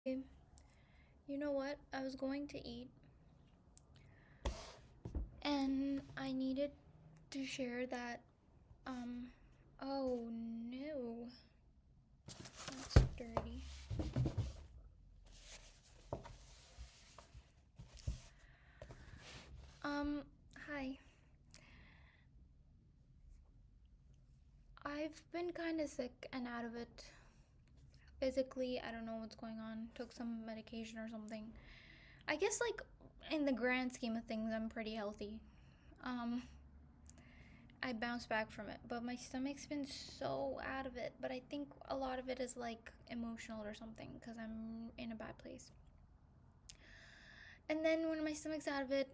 You know what? I was going to eat and I needed to share that um oh no. That's dirty. Hi. I've been kind of sick and out of it. Physically, I don't know what's going on. Took some medication or something. I guess like in the grand scheme of things, I'm pretty healthy. Um I bounced back from it, but my stomach's been so out of it. But I think a lot of it is like emotional or something because I'm in a bad place. And then when my stomach's out of it,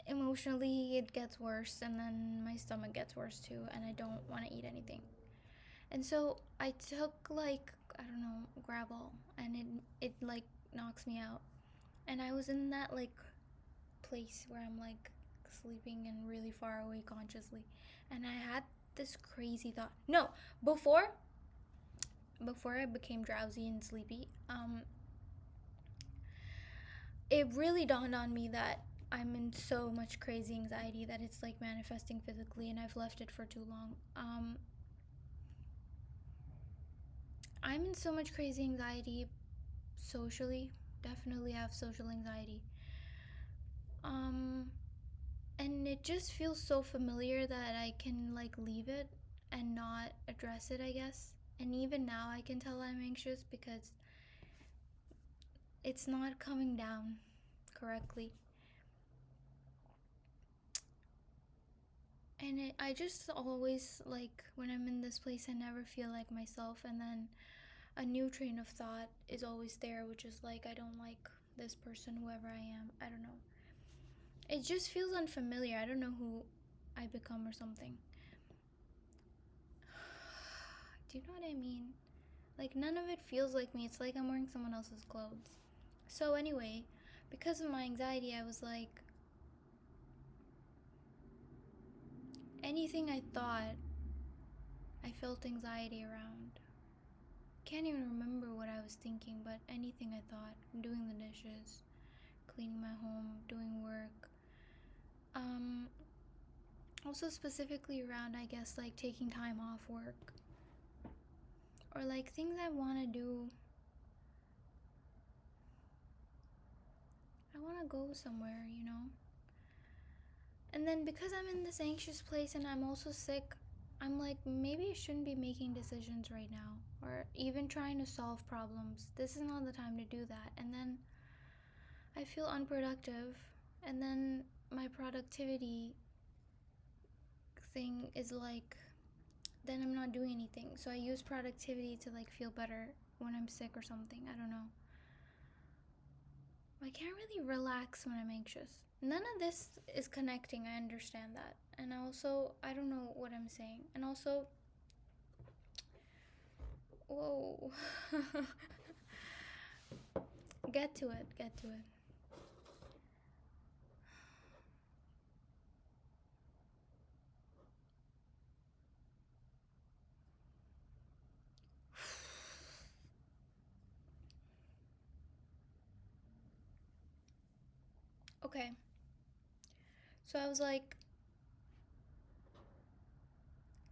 emotionally it gets worse, and then my stomach gets worse too, and I don't want to eat anything. And so I took like I don't know Gravol, and it like knocks me out. And I was in that like place where I'm like sleeping and really far away consciously, and I had this crazy thought. No, before I became drowsy and sleepy, it really dawned on me that I'm in so much crazy anxiety that it's like manifesting physically, and I've left it for too long. I'm in so much crazy anxiety socially. Definitely have social anxiety. Um, and it just feels so familiar that I can like leave it and not address it, I guess. And even now, I can tell I'm anxious because it's not coming down correctly. And I just always like when I'm in this place, I never feel like myself. And then a new train of thought is always there, which is like, I don't like this person, whoever I am. I don't know. It just feels unfamiliar. I don't know who I become or something. Do you know what I mean? Like, none of it feels like me. It's like I'm wearing someone else's clothes. So, anyway, because of my anxiety, I was like, anything I thought, I felt anxiety around. Can't even remember what I was thinking, but anything I thought, doing the dishes, cleaning my home, doing work. Um, Also specifically around, I guess, like taking time off work or like things I want to do. I want to go somewhere, you know? And then because I'm in this anxious place and I'm also sick, I'm like, maybe I shouldn't be making decisions right now or even trying to solve problems. This is not the time to do that. And then I feel unproductive. And then my productivity thing is like, then I'm not doing anything. So I use productivity to like feel better when I'm sick or something. I don't know. I can't really relax when I'm anxious. None of this is connecting, I understand that. And also, I don't know what I'm saying. And also, whoa. Get to it, get to it. Okay, so I was like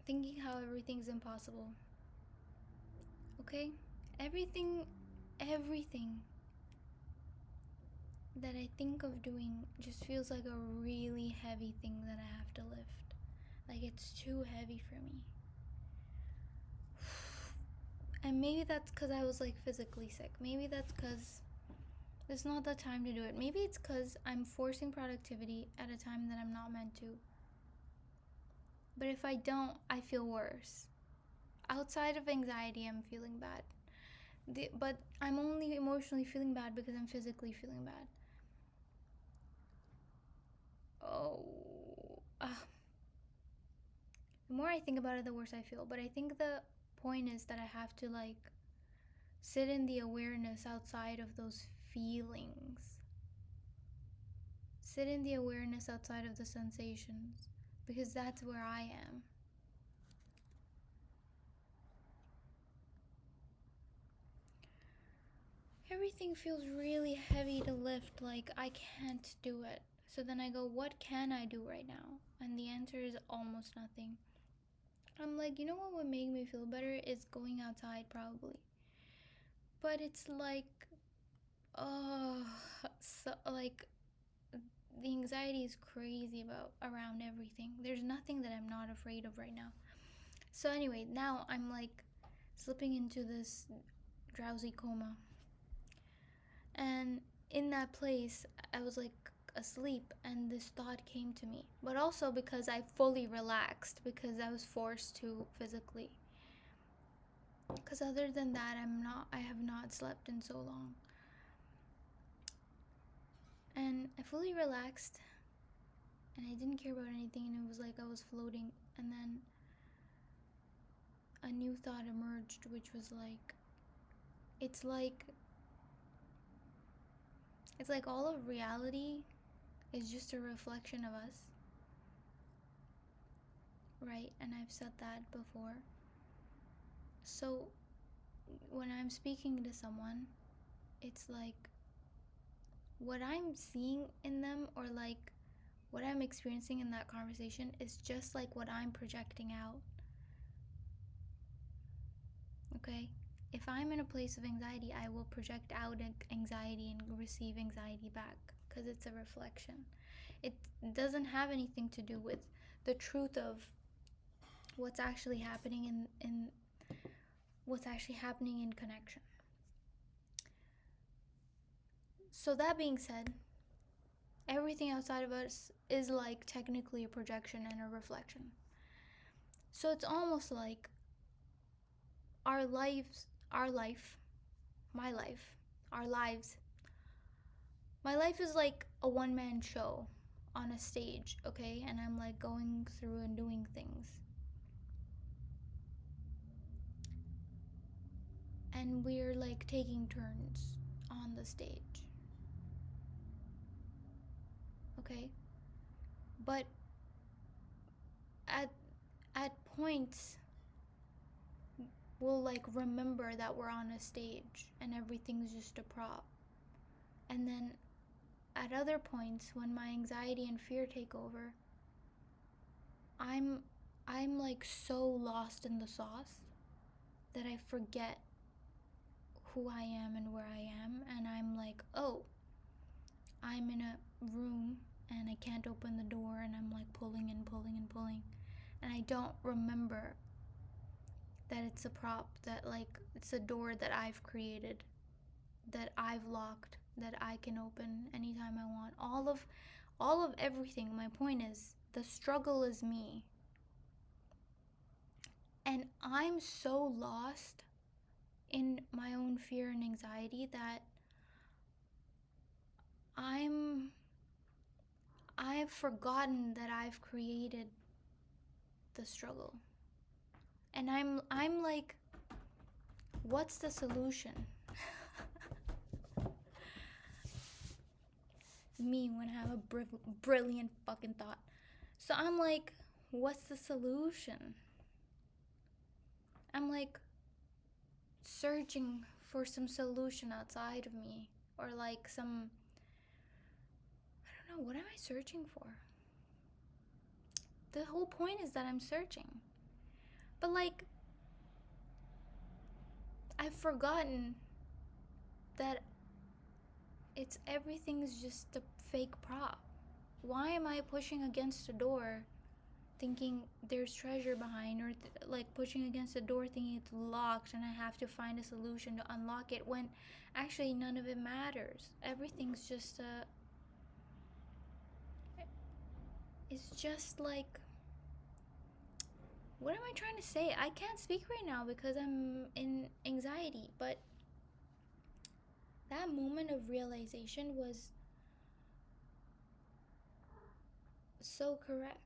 thinking how everything's impossible. Okay? Everything, everything that I think of doing just feels like a really heavy thing that I have to lift. Like it's too heavy for me. And maybe that's because I was like physically sick. Maybe that's because it's not the time to do it. Maybe it's because I'm forcing productivity at a time that I'm not meant to. But if I don't, I feel worse. Outside of anxiety, I'm feeling bad. But I'm only emotionally feeling bad because I'm physically feeling bad. Oh. The more I think about it, the worse I feel. But I think the point is that I have to like sit in the awareness outside of those feelings. Sit in the awareness outside of the sensations because that's where I am. everything feels really heavy to lift, like I can't do it. So then I go, what can I do right now? And the answer is almost nothing. I'm like, you know what would make me feel better is going outside, probably. But it's like, oh, so like the anxiety is crazy about around everything. There's nothing that I'm not afraid of right now. So anyway, now I'm like slipping into this drowsy coma. And in that place, I was like asleep and this thought came to me. But also because I fully relaxed because I was forced to physically. Because other than that, I have not slept in so long. And I fully relaxed and I didn't care about anything, and it was like I was floating. And then a new thought emerged, which was like, it's like it's like all of reality is just a reflection of us, right? And I've said that before. So when I'm speaking to someone, it's like what I'm seeing in them, or like what I'm experiencing in that conversation, is just like what I'm projecting out. Okay? If I'm in a place of anxiety, I will project out anxiety and receive anxiety back because it's a reflection. It doesn't have anything to do with the truth of what's actually happening in what's actually happening in connection. So that being said, everything outside of us is like technically a projection and a reflection. So it's almost like our lives, our life, my life, our lives. My life is like a one-man show on a stage, okay? And I'm like going through and doing things. And we're like taking turns on the stage. Okay? But at points we'll like remember that we're on a stage and everything's just a prop. And then at other points when my anxiety and fear take over, I'm like so lost in the sauce that I forget who I am and where I am, and I'm like, oh, I'm in a room and I can't open the door, and I'm like pulling and pulling and pulling, and I don't remember that it's a prop, that like it's a door that I've created, that I've locked, that I can open anytime I want. All of everything. My point is, the struggle is me. And I'm so lost in my own fear and anxiety that I've forgotten that I've created the struggle. And I'm like, what's the solution? Me when I have a brilliant fucking thought. So I'm like, what's the solution? I'm like searching for some solution outside of me, or like some, I don't know, what am I searching for? The whole point is that I'm searching. But like, I've forgotten that everything's just a fake prop. Why am I pushing against a door thinking there's treasure behind, or like pushing against a door thinking it's locked and I have to find a solution to unlock it, when actually none of it matters? Everything's just it's just like, what am I trying to say? I can't speak right now because I'm in anxiety, but that moment of realization was so correct.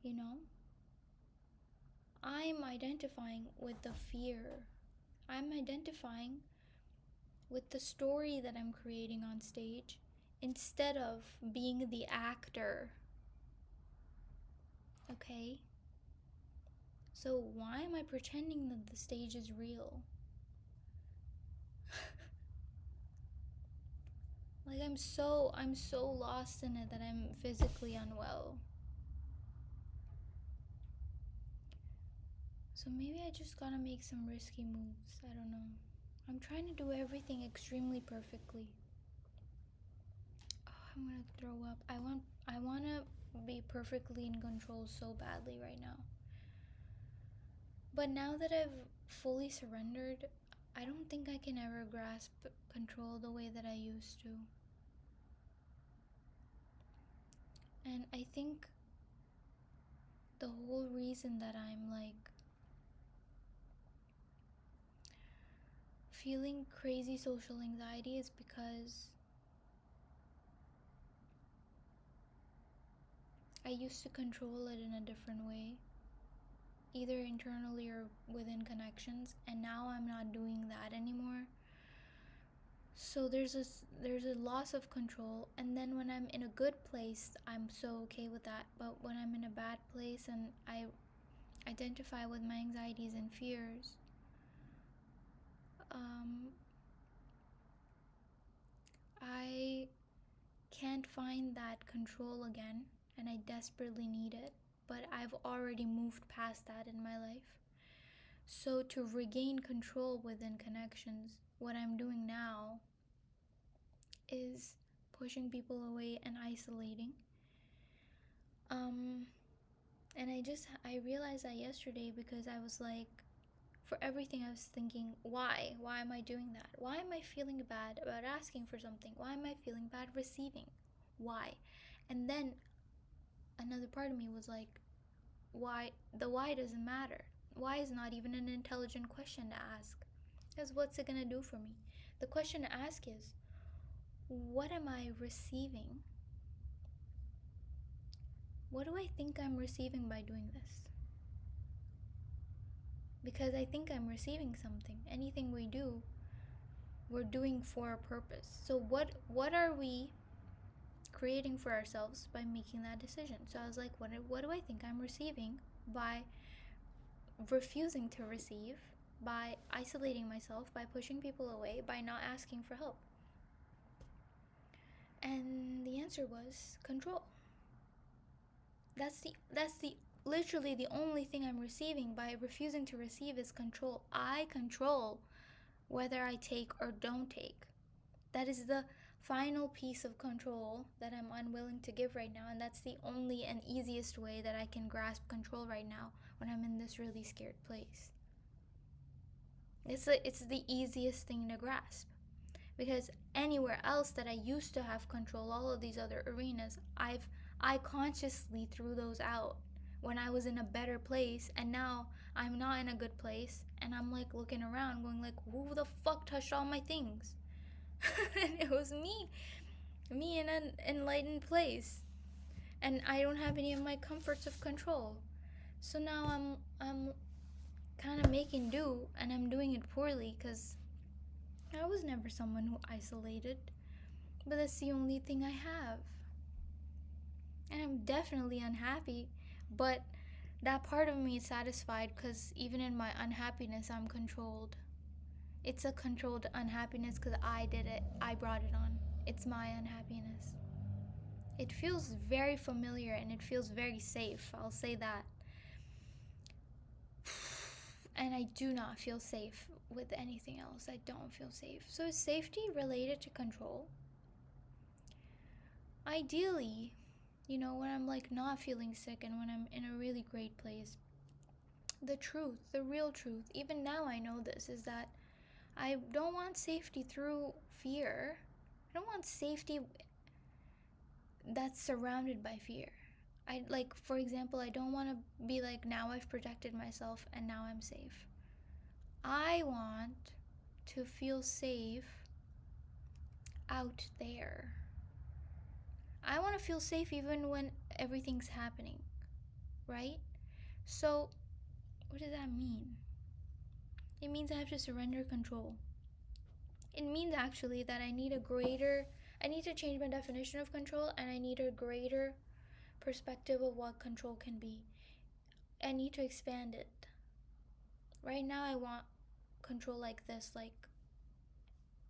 You know? I'm identifying with the fear. I'm identifying with the story that I'm creating on stage instead of being the actor. Okay? So why am I pretending that the stage is real? I'm so lost in it that I'm physically unwell. So maybe I just gotta make some risky moves. I don't know. I'm trying to do everything extremely perfectly. Oh, I'm gonna throw up. I wanna be perfectly in control so badly right now. But now that I've fully surrendered, I don't think I can ever grasp control the way that I used to. And I think the whole reason that I'm like feeling crazy social anxiety is because I used to control it in a different way, either internally or within connections, and now I'm not doing that anymore. So there's a loss of control, and then when I'm in a good place, I'm so okay with that. But when I'm in a bad place and I identify with my anxieties and fears, um, I can't find that control again, and I desperately need it. But I've already moved past that in my life. So to regain control within connections, what I'm doing now is pushing people away and isolating. Um, and I realized that yesterday because I was like, for everything I was thinking, why? Why am I doing that? Why am I feeling bad about asking for something? Why am I feeling bad receiving? Why? And then another part of me was like, why? The why doesn't matter. Why is not even an intelligent question to ask. Because what's it gonna do for me? The question to ask is, what am I receiving? What do I think I'm receiving by doing this? Because I think I'm receiving something. Anything we do, we're doing for a purpose. So what are we creating for ourselves by making that decision? So I was like, what do I think I'm receiving by refusing to receive, by isolating myself, by pushing people away, by not asking for help? And the answer was control. That's the literally the only thing I'm receiving by refusing to receive is control. I control whether I take or don't take. That is the final piece of control that I'm unwilling to give right now, and that's the only and easiest way that I can grasp control right now when I'm in this really scared place. It's the easiest thing to grasp, because anywhere else that I used to have control, all of these other arenas, I consciously threw those out when I was in a better place, and now I'm not in a good place, and I'm like looking around going like, who the fuck touched all my things? And it was me in an enlightened place, and I don't have any of my comforts of control. So now I'm kind of making do, and I'm doing it poorly because I was never someone who isolated, but that's the only thing I have. And I'm definitely unhappy, but that part of me is satisfied because even in my unhappiness, I'm controlled. It's a controlled unhappiness because I did it, I brought it on. It's my unhappiness. It feels very familiar and it feels very safe, I'll say that. And I do not feel safe with anything else. I don't feel safe. So is safety related to control? Ideally, when I'm like not feeling sick and when I'm in a really great place, the truth, the real truth, even now I know this, is that I don't want safety through fear. I don't want safety that's surrounded by fear. For example, I don't want to be like, now I've protected myself and now I'm safe. I want to feel safe out there. I want to feel safe even when everything's happening, right? So, what does that mean? It means I have to surrender control. It means actually that I need to change my definition of control, and I need a greater perspective of what control can be. I need to expand it. Right now, I want control like this, like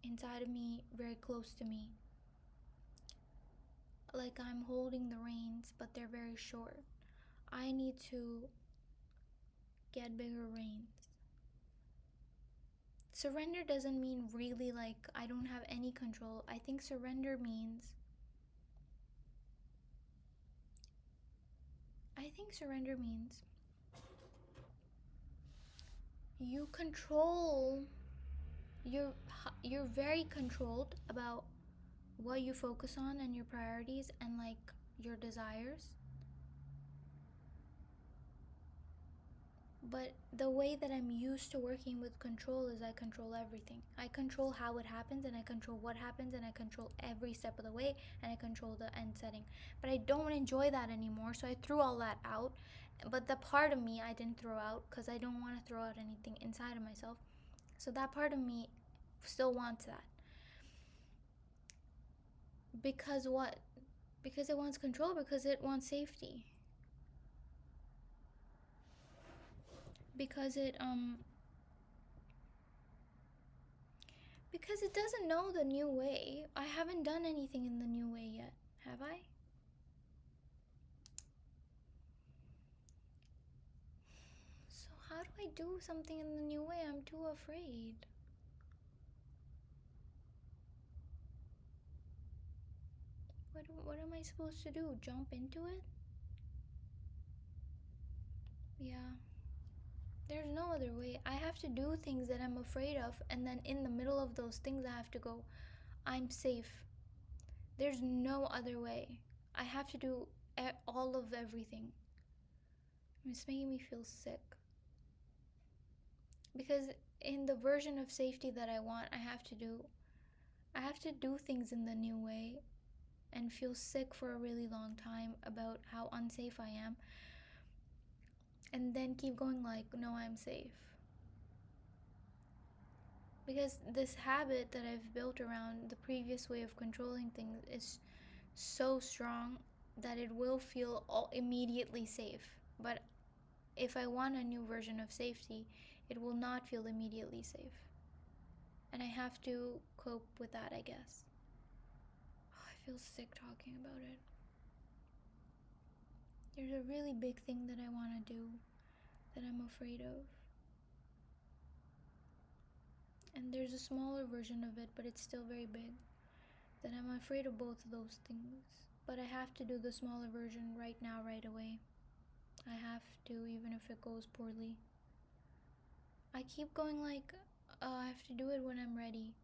inside of me, very close to me. like I'm holding the reins, but they're very short. I need to get bigger reins. Surrender doesn't mean really like I don't have any control. I think surrender means you control, you're you're very controlled about what you focus on and your priorities and like your desires. But the way that I'm used to working with control is I control everything. I control how it happens, and I control what happens, and I control every step of the way, and I control the end setting. But I don't enjoy that anymore, so I threw all that out. But the part of me I didn't throw out because I don't want to throw out anything inside of myself. So that part of me still wants that. Because what? Because it wants control, because it wants safety. Because because it doesn't know the new way. I haven't done anything in the new way yet, have I? So how do I do something in the new way? I'm too afraid. What am I supposed to do? Jump into it? Yeah. There's no other way. I have to do things that I'm afraid of, and then in the middle of those things, I have to go, I'm safe. There's no other way. I have to do all of everything. It's making me feel sick. Because in the version of safety that I want, I have to do things in the new way and feel sick for a really long time about how unsafe I am, and then keep going like, no, I'm safe. Because this habit that I've built around the previous way of controlling things is so strong that it will feel immediately safe. But if I want a new version of safety, it will not feel immediately safe. And I have to cope with that, I guess. Oh, I feel sick talking about it. There's a really big thing that I want to do that I'm afraid of. And there's a smaller version of it, but it's still very big. That I'm afraid of both of those things. But I have to do the smaller version right now, right away. I have to, even if it goes poorly. I keep going like, I have to do it when I'm ready.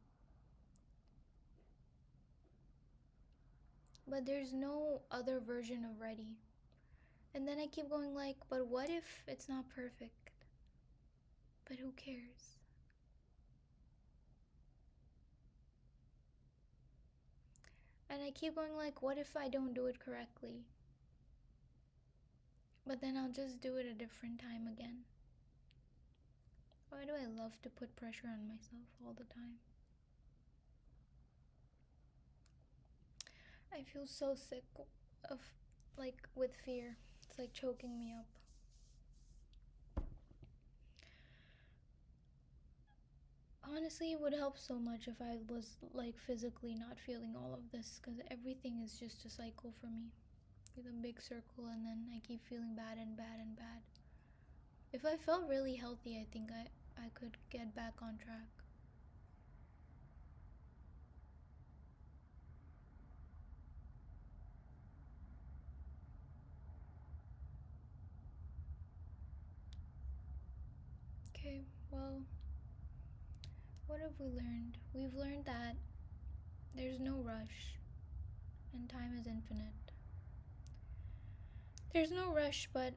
But there's no other version of ready. And then I keep going like, but what if it's not perfect? But who cares? And I keep going like, what if I don't do it correctly? But then I'll just do it a different time again. Why do I love to put pressure on myself all the time? I feel so sick of, like, with fear. It's like choking me up. Honestly, it would help so much if I was like physically not feeling all of this, because everything is just a cycle for me. With a big circle, and then I keep feeling bad and bad and bad. If I felt really healthy, I think I could get back on track. Okay, well, what have we learned? We've learned that there's no rush and time is infinite. There's no rush, but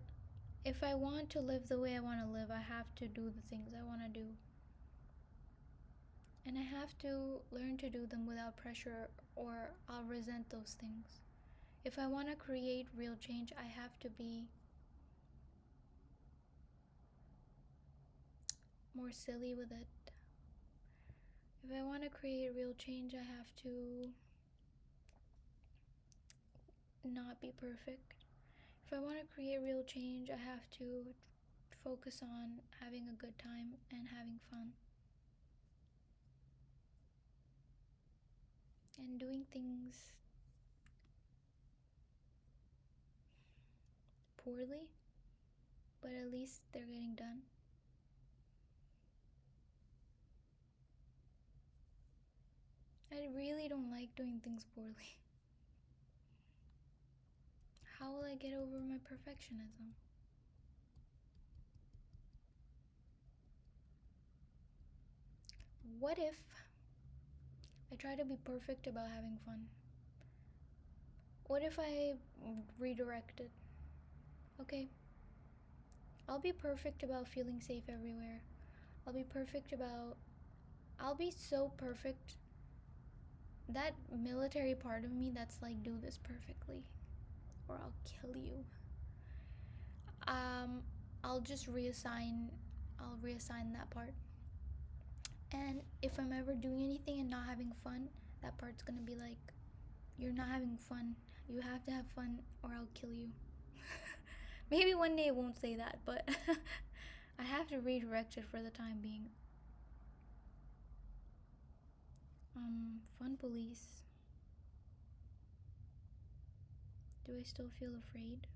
if I want to live the way I want to live, I have to do the things I want to do. And I have to learn to do them without pressure, or I'll resent those things. If I want to create real change, I have to be more silly with it. If I want to create real change, I have to not be perfect. If I want to create real change, I have to focus on having a good time and having fun. And doing things poorly, but at least they're getting done. I really don't like doing things poorly. How will I get over my perfectionism? What if I try to be perfect about having fun? What if I redirect it? Okay, I'll be perfect about feeling safe everywhere. I'll be perfect about. I'll be so perfect. That military part of me that's like, do this perfectly or I'll kill you. Um, I'll just reassign. I'll reassign that part. And if I'm ever doing anything and not having fun, that part's gonna be like, you're not having fun. You have to have fun or I'll kill you. Maybe one day it won't say that, but I have to redirect it for the time being. Fun police. Do I still feel afraid?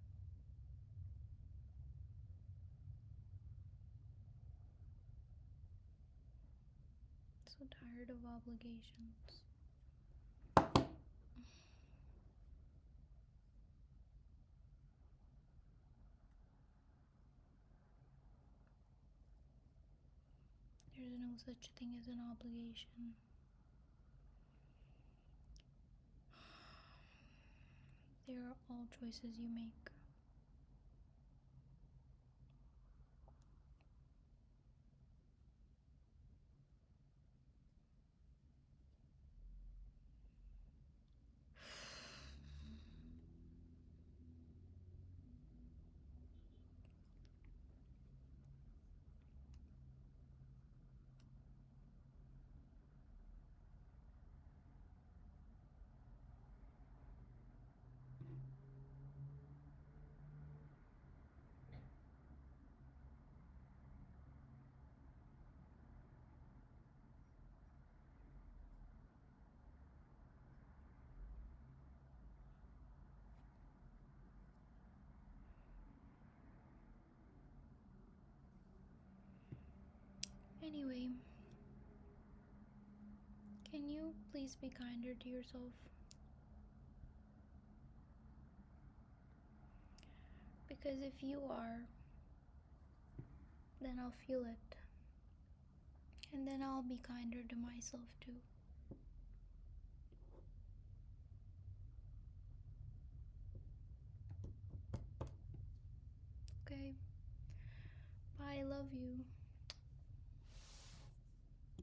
So tired of obligations. There's no such thing as an obligation. They are all choices you make. Anyway, can you please be kinder to yourself? Because if you are, then I'll feel it. And then I'll be kinder to myself too. Okay? Bye, I love you.